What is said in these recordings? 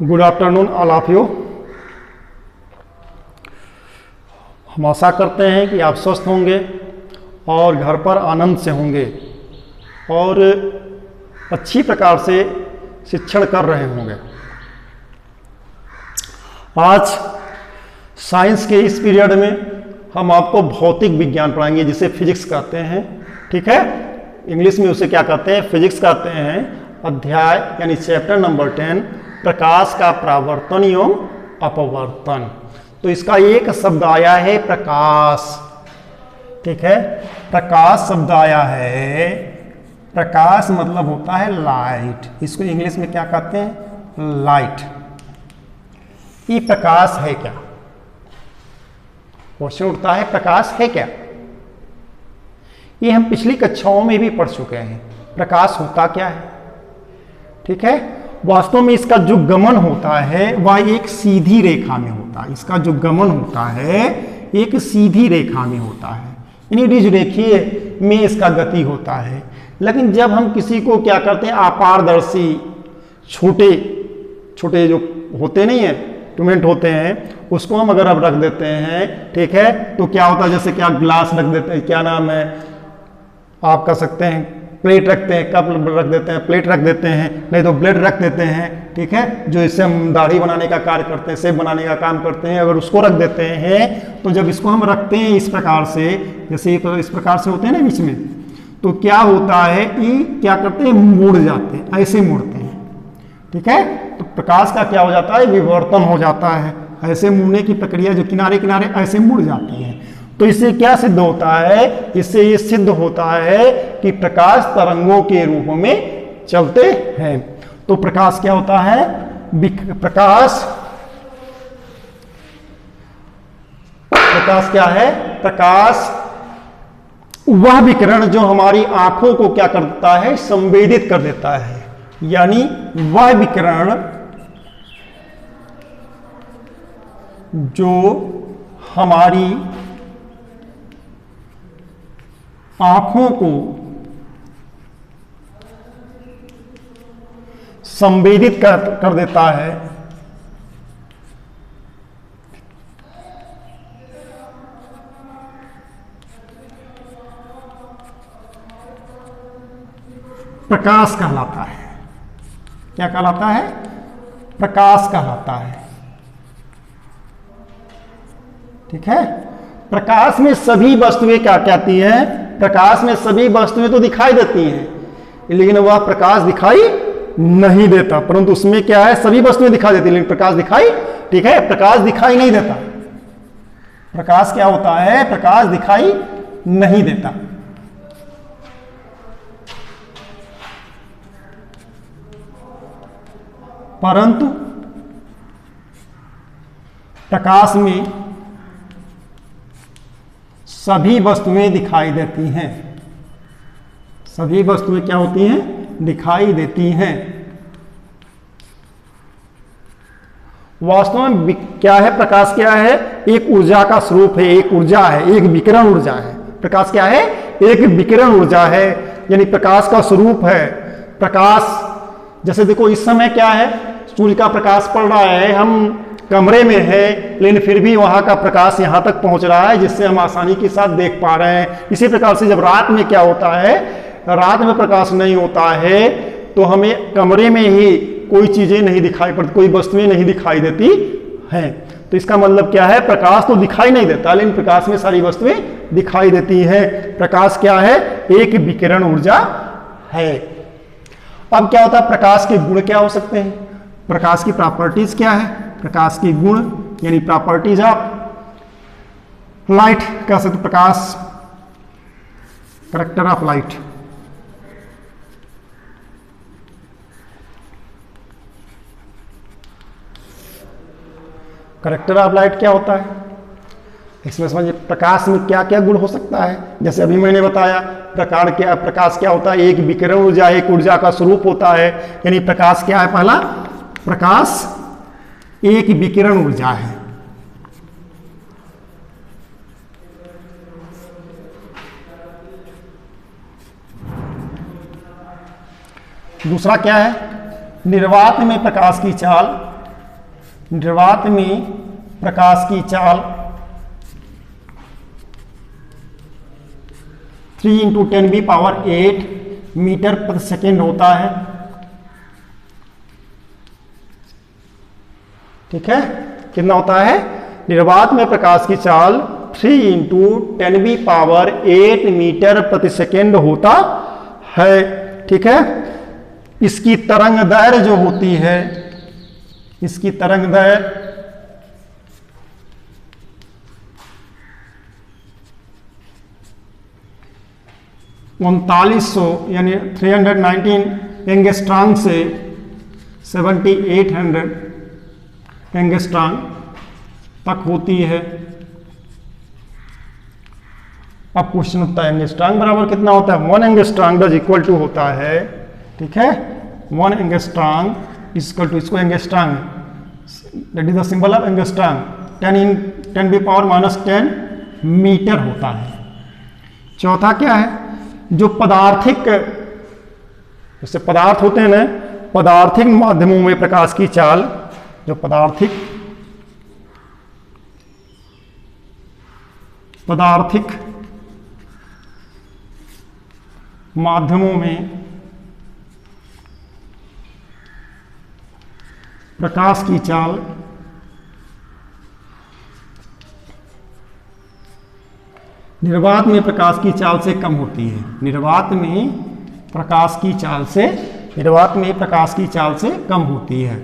Good afternoon all of you. हम आशा करते हैं कि आप स्वस्थ होंगे और घर पर आनंद से होंगे और अच्छी प्रकार से शिक्षण कर रहे होंगे। आज साइंस के इस पीरियड में हम आपको भौतिक विज्ञान पढ़ाएंगे जिसे फिजिक्स कहते हैं। ठीक है, इंग्लिश में उसे क्या कहते हैं? फिजिक्स कहते हैं। अध्याय यानी चैप्टर नंबर 10, प्रकाश का परावर्तन एवं अपवर्तन। तो इसका एक शब्द आया है प्रकाश। ठीक है, प्रकाश शब्द आया है। प्रकाश मतलब होता है लाइट। इसको इंग्लिश में क्या कहते हैं? लाइट। ये प्रकाश है क्या? क्वेश्चन उठता है, प्रकाश है क्या? ये हम पिछली कक्षाओं में भी पढ़ चुके हैं। प्रकाश होता क्या है? ठीक है, वास्तव में इसका जो गमन होता है वह एक सीधी रेखा में होता है। इसका जो गमन होता है एक सीधी रेखा में होता है, यानी रिज रेखीय में इसका गति होता है। लेकिन जब हम किसी को क्या करते हैं, अपारदर्शी छोटे छोटे जो होते नहीं है इंस्ट्रूमेंट होते हैं, उसको हम अगर अब रख देते हैं, ठीक है, तो क्या होता है? जैसे क्या ग्लास रख देते हैं, क्या नाम है, आप कह सकते हैं प्लेट रखते हैं, कप रख देते हैं, प्लेट रख देते हैं, नहीं तो ब्लेड रख देते हैं। ठीक है, जो इससे हम दाढ़ी बनाने का कार्य करते हैं, सेब बनाने का काम करते हैं, अगर उसको रख देते हैं तो जब इसको हम रखते हैं इस प्रकार से, जैसे तो इस प्रकार से होते हैं ना बीच में, तो क्या होता है कि क्या करते हैं? मुड़ जाते हैं, ऐसे मुड़ते हैं। ठीक है, तो प्रकाश का क्या हो जाता है? विवर्तन हो जाता है। ऐसे मुड़ने की प्रक्रिया जो किनारे किनारे ऐसे मुड़ जाती है। तो इससे क्या सिद्ध होता है? इससे ये सिद्ध होता है कि प्रकाश तरंगों के रूप में चलते हैं। तो प्रकाश क्या होता है? प्रकाश क्या है? प्रकाश वह विकिरण जो हमारी आंखों को क्या करता है? संवेदित कर देता है। यानी वह विकिरण जो हमारी आंखों को संवेदित कर देता है, प्रकाश कहलाता है। क्या कहलाता है? प्रकाश कहलाता है। ठीक है, प्रकाश में सभी वस्तुएं क्या कहती हैं? प्रकाश में सभी वस्तुएं तो दिखाई देती हैं, लेकिन वह प्रकाश दिखाई नहीं देता। परंतु उसमें क्या है? सभी वस्तुएं दिखाई देती हैं लेकिन प्रकाश दिखाई, ठीक है, प्रकाश दिखाई नहीं देता। प्रकाश क्या होता है? प्रकाश दिखाई नहीं देता। परंतु प्रकाश में सभी वस्तुएं दिखाई देती हैं। सभी वस्तुएं क्या होती हैं? दिखाई देती हैं। वास्तव में क्या है? प्रकाश क्या है? एक ऊर्जा का स्वरूप है, एक ऊर्जा है, एक विकिरण ऊर्जा है। प्रकाश क्या है? एक विकिरण ऊर्जा है, यानी प्रकाश का स्वरूप है। प्रकाश जैसे देखो इस समय क्या है? सूर्य का प्रकाश पड़ रहा है, हम कमरे में है, लेकिन फिर भी वहां का प्रकाश यहां तक पहुंच रहा है जिससे हम आसानी के साथ देख पा रहे हैं। इसी प्रकार से जब रात में क्या होता है? रात में प्रकाश नहीं होता है तो हमें कमरे में ही कोई चीजें नहीं दिखाई पड़ती, कोई वस्तुएं नहीं दिखाई देती हैं। तो इसका मतलब क्या है? प्रकाश तो दिखाई नहीं देता लेकिन प्रकाश में सारी वस्तुएं दिखाई देती हैं। प्रकाश क्या है? एक विकिरण ऊर्जा है। अब क्या होता है? प्रकाश के गुण क्या हो सकते हैं? प्रकाश की प्रॉपर्टीज क्या है? प्रकाश के गुण यानी प्रॉपर्टीज ऑफ लाइट कह सकते। प्रकाश character of light. Character of light क्या होता है? इसमें समझिए प्रकाश में क्या क्या गुण हो सकता है। जैसे अभी मैंने बताया प्रकाश क्या होता है? एक विकिरण ऊर्जा, एक ऊर्जा का स्वरूप होता है। यानी प्रकाश क्या है? पहला, प्रकाश एक विकिरण ऊर्जा है। दूसरा क्या है? निर्वात में प्रकाश की चाल निर्वात में प्रकाश की चाल 3 × 10⁸ मीटर प्रति सेकेंड होता है। ठीक है, कितना होता है? निर्वात में प्रकाश की चाल 3 × 10⁸ मीटर प्रति सेकेंड होता है। ठीक है, इसकी तरंग दैर्घ्य जो होती है, इसकी तरंग दैर्घ्य 3900 यानी 319 एंगस्ट्रॉम से 7800 एंगस्ट्रॉम तक होती है। अब क्वेश्चन होता है एंगस्ट्रॉम बराबर कितना होता है? 1 एंगस्ट्रॉम डज इक्वल टू होता है, ठीक है, 1 एंगस्ट्रॉम इक्वल टू, इसको angstrom, that is the symbol of angstrom, 10⁻⁻10 metre होता है। चौथा क्या है? जो पदार्थिक, जैसे पदार्थ होते हैं ना, पदार्थिक माध्यमों में प्रकाश की चाल, जो पदार्थिक माध्यमों में प्रकाश की चाल निर्वात में प्रकाश की चाल से कम होती है। निर्वात में प्रकाश की चाल से कम होती है।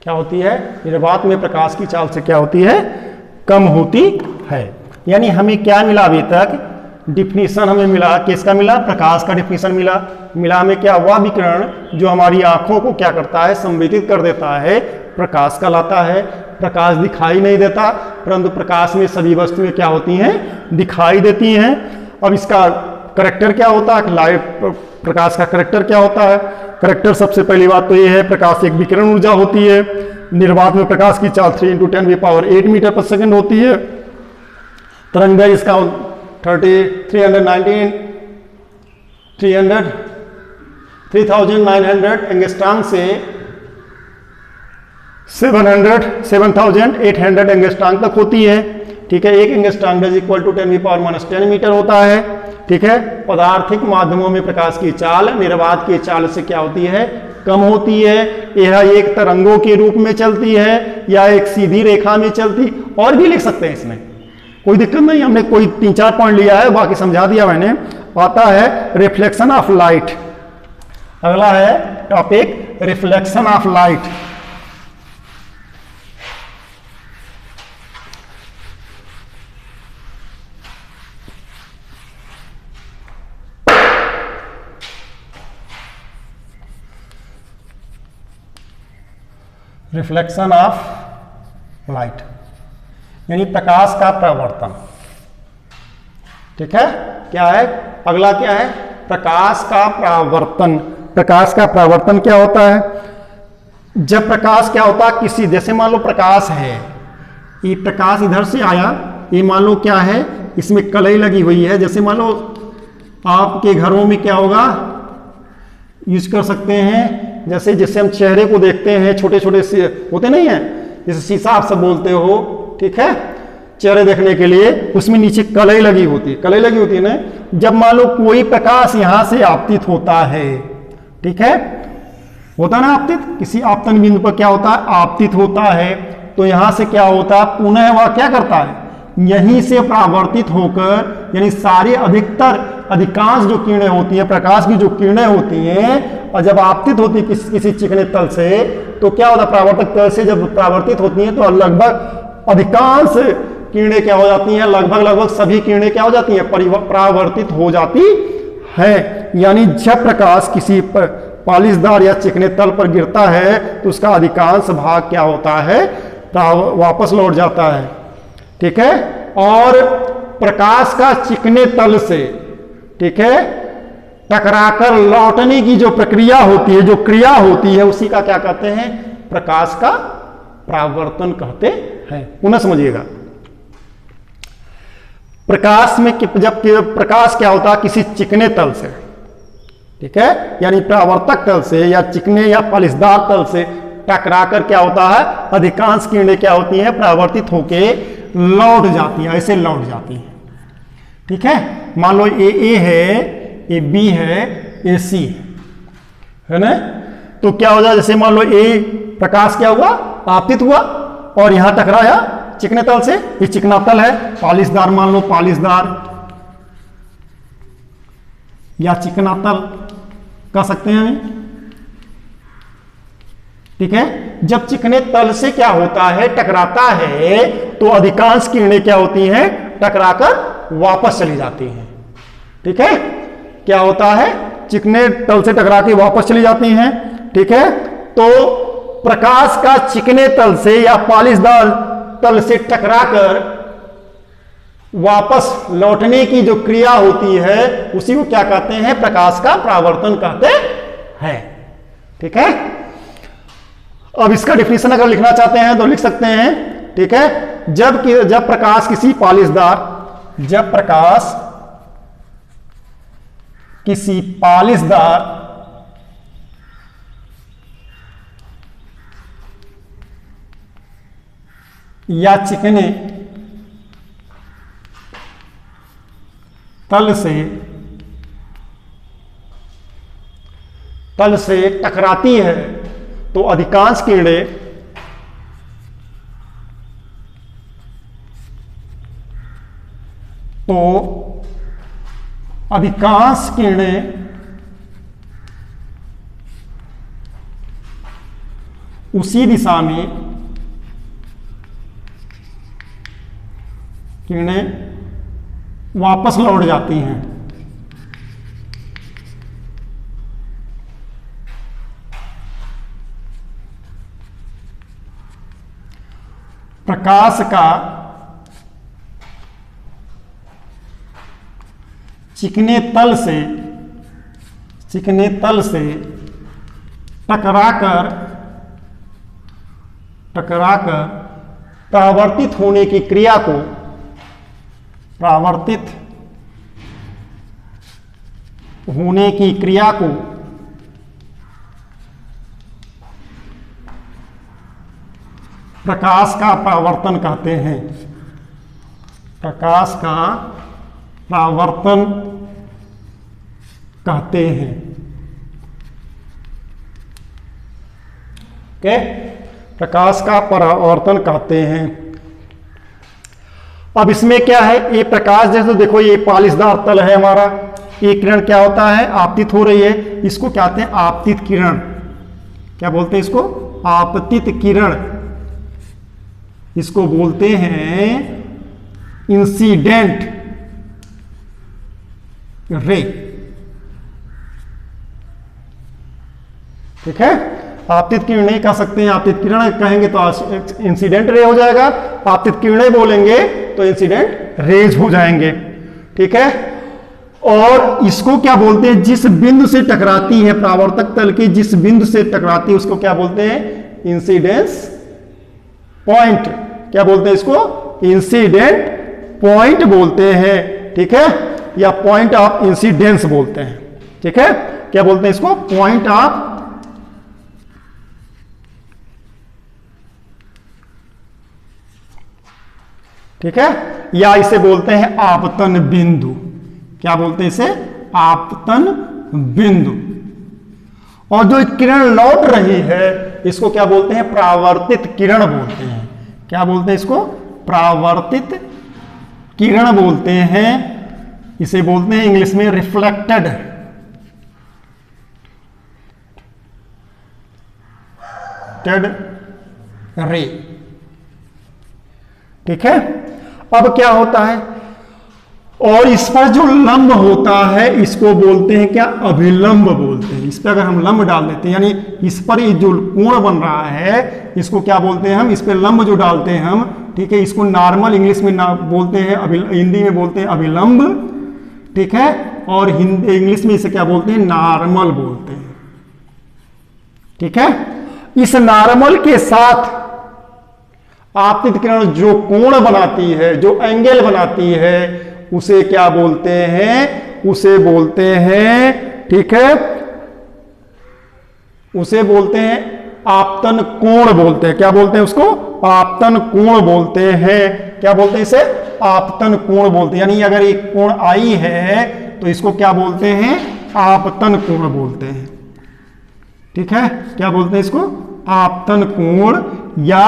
क्या होती है? निर्वात में प्रकाश की चाल से क्या होती है? कम होती है। यानी हमें क्या मिला अभी तक? डिफिनीशन हमें मिला, किसका मिला? प्रकाश का डिफिनीशन मिला हमें क्या? वह विकिरण जो हमारी आंखों को क्या करता है? संवेदित कर देता है, प्रकाश कहलाता है। प्रकाश दिखाई नहीं देता, परंतु प्रकाश में सभी वस्तुएं क्या होती हैं? दिखाई देती हैं। अब इसका करैक्टर क्या होता है? लाइट, प्रकाश का करैक्टर क्या होता है? करैक्टर सबसे पहली बात तो ये है, प्रकाश एक विकिरण ऊर्जा होती है। निर्वात में प्रकाश की चाल 3 × 10⁸ मीटर प्रति सेकेंड होती है। तरंग दैर्घ्य इसका 3900 एंगस्ट्रॉम से 7800 एंगस्ट्रॉम तक होती है। ठीक है, एक angstrom is equal to 10⁻10 metre होता है। ठीक है, पदार्थिक माध्यमों में प्रकाश की चाल निर्वात की चाल से क्या होती है? कम होती है। यह एक तरंगों के रूप में चलती है या एक सीधी रेखा में चलती, और भी लिख सकते हैं, इसमें कोई दिक्कत नहीं। हमने कोई 3-4 पॉइंट लिया है, बाकी समझा दिया मैंने। आता है रिफ्लेक्शन ऑफ लाइट। अगला है topic reflection of light. Reflection of light यानी प्रकाश का परावर्तन। ठीक है, क्या है? अगला क्या है? प्रकाश का परावर्तन। प्रकाश का परावर्तन क्या होता है? जब प्रकाश क्या होता है, किसी, जैसे मान लो प्रकाश है, ये प्रकाश इधर से आया, ये मान लो क्या है, इसमें कलई लगी हुई है। जैसे मान लो आपके घरों में क्या होगा, यूज कर सकते हैं, जैसे हम चेहरे को देखते हैं, छोटे छोटे से होते नहीं है, जैसे शीशा आप सब बोलते हो, ठीक है, चेहरे देखने के लिए, उसमें नीचे कलई लगी होती है ना। जब मान लो कोई प्रकाश यहां से आपतित होता है, ठीक है, होता ना आपतित, किसी आपतन बिंदु पर क्या होता है? आपतित होता है। तो यहां से क्या होता है? पुनः वह क्या करता है? यहीं से परावर्तित होकर, यानी सारी अधिकांश जो किरणें होती हैं, प्रकाश की जो किरणें होती हैं, और जब आपतित होती है किसी चिकने तल से, तो क्या होता है? परावर्तक तल से जब परावर्तित होती हैं तो लगभग अधिकांश किरणें क्या हो जाती हैं? लगभग सभी किरणें क्या हो जाती हैं? परावर्तित हो जाती है। यानी जब प्रकाश किसी पॉलिशदार या चिकने तल पर गिरता है तो उसका अधिकांश भाग क्या होता है? वापस लौट जाता है। ठीक है, और प्रकाश का चिकने तल से, ठीक है, टकराकर लौटने की जो प्रक्रिया होती है, जो क्रिया होती है, उसी का क्या कहते हैं? प्रकाश का परावर्तन कहते हैं। पुनः समझिएगा, प्रकाश में जब प्रकाश क्या होता है किसी चिकने तल से, ठीक है, यानी परावर्तक तल से या चिकने या पालिशदार तल से टकराकर क्या होता है, अधिकांश किरणें क्या होती हैं, परावर्तित होके लौट जाती हैं, ऐसे लौट जाती हैं। ठीक है, मान लो ए है, ए बी है, ए सी है ना, तो क्या हो जाए, जैसे मान लो ए प्रकाश क्या हुआ, आपतित हुआ और यहां टकराया चिकने तल से, ये चिकना तल है, पालिशदार मान लो, पालिशदार या चिकना तल कह सकते हैं हम। ठीक है, जब चिकने तल से क्या होता है, टकराता है, तो अधिकांश किरणें क्या होती हैं, टकराकर वापस चली जाती हैं। ठीक है, क्या होता है, चिकने तल से टकरा के वापस चली जाती हैं। ठीक है, तो प्रकाश का चिकने तल से या पालिशदार तल से टकराकर वापस लौटने की जो क्रिया होती है उसी को क्या कहते हैं, प्रकाश का परावर्तन कहते हैं। ठीक है, अब इसका डिफिनेशन अगर लिखना चाहते हैं तो लिख सकते हैं। ठीक है, जब प्रकाश किसी पालिशदार, जब प्रकाश किसी पालिशदार या चिकने तल से टकराती है तो अधिकांश किरणें उसी दिशा में किरणें वापस लौट जाती हैं। प्रकाश का चिकने तल से टकराकर परावर्तित होने की क्रिया को प्रकाश का परावर्तन कहते हैं। प्रकाश का परावर्तन कहते हैं। ओके, प्रकाश का परावर्तन कहते हैं। अब इसमें क्या है, ये प्रकाश जैसे देखो ये पालिशदार तल है हमारा, ये किरण क्या होता है, आपतित हो रही है, इसको क्या कहते हैं, आपतित किरण। क्या बोलते हैं इसको, आपतित किरण। इसको बोलते हैं इंसिडेंट रे। ठीक है, आपतित किरण नहीं कह सकते हैं, आपतित किरण कहेंगे तो इंसिडेंट रे हो जाएगा, आपतित किरणें बोलेंगे तो इंसिडेंट रेज हो जाएंगे। ठीक है, और इसको क्या बोलते हैं, जिस बिंदु से टकराती है, परावर्तक तल की जिस बिंदु से टकराती है उसको क्या बोलते हैं, इंसिडेंस पॉइंट। क्या बोलते हैं इसको, इंसिडेंट पॉइंट बोलते हैं। ठीक है, या पॉइंट ऑफ इंसिडेंस बोलते हैं। ठीक है, क्या बोलते हैं इसको, पॉइंट ऑफ ठीक है, या इसे बोलते हैं आपतन बिंदु। क्या बोलते हैं इसे, आपतन बिंदु। और जो किरण लौट रही है इसको क्या बोलते हैं, परावर्तित किरण बोलते हैं। क्या बोलते हैं इसको, परावर्तित किरण बोलते हैं। इसे बोलते हैं इंग्लिश में रिफ्लेक्टेड रे। ठीक है, अब क्या होता है, और इस पर जो लंब होता है इसको बोलते हैं क्या, अभिलंब बोलते हैं। इस पर अगर हम लंब डाल देते हैं, यानी इस पर ये जो कोण बन रहा है इसको क्या बोलते हैं हम, इस पर लंब जो डालते हैं हम, ठीक है, इसको नॉर्मल इंग्लिश में बोलते हैं, हिंदी में बोलते हैं अभिलंब। ठीक है, और हिंदी इंग्लिश में इसे क्या बोलते हैं, नॉर्मल बोलते हैं। ठीक है, इस नॉर्मल के साथ आपतित किरण जो कोण बनाती है, जो एंगल बनाती है, उसे क्या बोलते हैं, उसे बोलते हैं, ठीक है, उसे बोलते हैं आपतन कोण बोलते हैं। क्या बोलते हैं उसको? आपतन कोण बोलते हैं। क्या बोलते हैं इसे? आपतन कोण बोलते हैं। यानी अगर एक कोण आई है तो इसको क्या बोलते हैं? आपतन कोण बोलते हैं। ठीक है, क्या बोलते हैं इसको? आपतन कोण या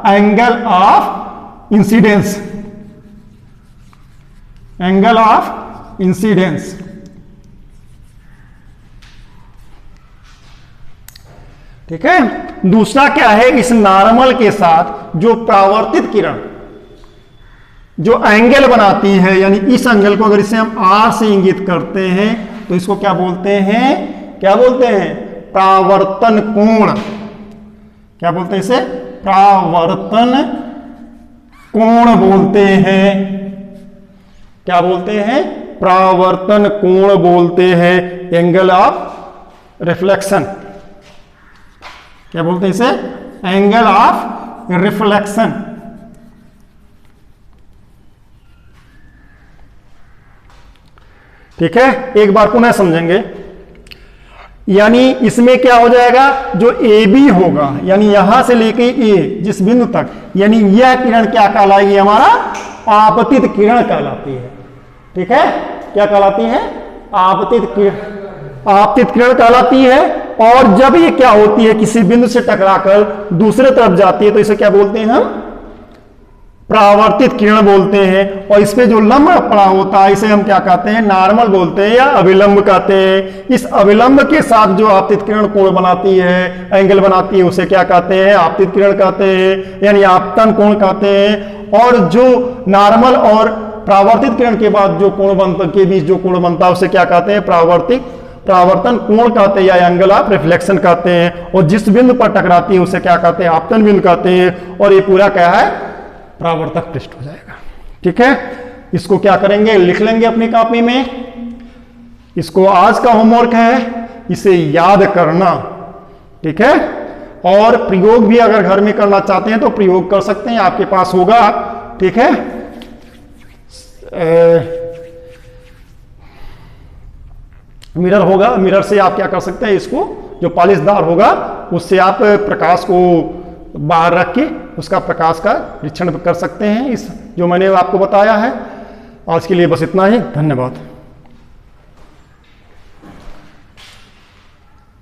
angle of incidence, angle of incidence. ठीक है, दूसरा क्या है, इस नॉर्मल के साथ जो परावर्तित किरण जो एंगल बनाती है, यानी इस एंगल को अगर इसे हम आर से इंगित करते हैं तो इसको क्या बोलते हैं? क्या बोलते हैं? परावर्तन कोण। क्या बोलते हैं इसे? परावर्तन कोण बोलते हैं। क्या बोलते हैं? परावर्तन कोण बोलते हैं, एंगल ऑफ रिफ्लेक्शन। क्या बोलते हैं इसे? Angle of reflection. ठीक है, एक बार पुनः समझेंगे। यानी इसमें क्या हो जाएगा, जो ए बी होगा, यानी यहां से लेके ए जिस बिंदु तक, यानी यह किरण क्या कहलाएगी? हमारा आपतित किरण कहलाती है। ठीक है, क्या कहलाती है? आपतित किरण, आपतित किरण कहलाती है। और जब ये क्या होती है, किसी बिंदु से टकराकर दूसरे तरफ जाती है तो इसे क्या बोलते हैं हम? परावर्तित किरण बोलते हैं। और इस पे जो लंब पड़ा होता है इसे हम क्या कहते हैं? नॉर्मल बोलते हैं या अभिलंब कहते हैं। इस अभिलंब के साथ जो आपतित किरण कोण बनाती है, एंगल बनाती है, उसे क्या कहते हैं? आपतित किरण कहते हैं, यानी आपतन कोण कहते हैं। और जो नॉर्मल और परावर्तित किरण के बाद जो कोण बनता के बीच जो कोण बनता है उसे क्या कहते हैं? परावर्तन कोण कहते हैं या एंगल ऑफ रिफ्लेक्शन कहते हैं। और जिस बिंदु पर टकराती है उसे क्या कहते हैं? आपतन बिंदु कहते हैं। और ये पूरा क्या है? परावर्तक पृष्ठ हो जाएगा। ठीक है, इसको क्या करेंगे? लिख लेंगे अपनी कॉपी में। इसको आज का होमवर्क है, इसे याद करना। ठीक है, और प्रयोग भी अगर घर में करना चाहते हैं तो प्रयोग कर सकते हैं, आपके पास होगा। ठीक है, मिरर होगा, मिरर से आप क्या कर सकते हैं? इसको जो पॉलिशदार होगा उससे आप प्रकाश को बाहर रख के उसका प्रकाश का निरीक्षण कर सकते हैं, इस जो मैंने आपको बताया है। आज के लिए बस इतना ही, धन्यवाद।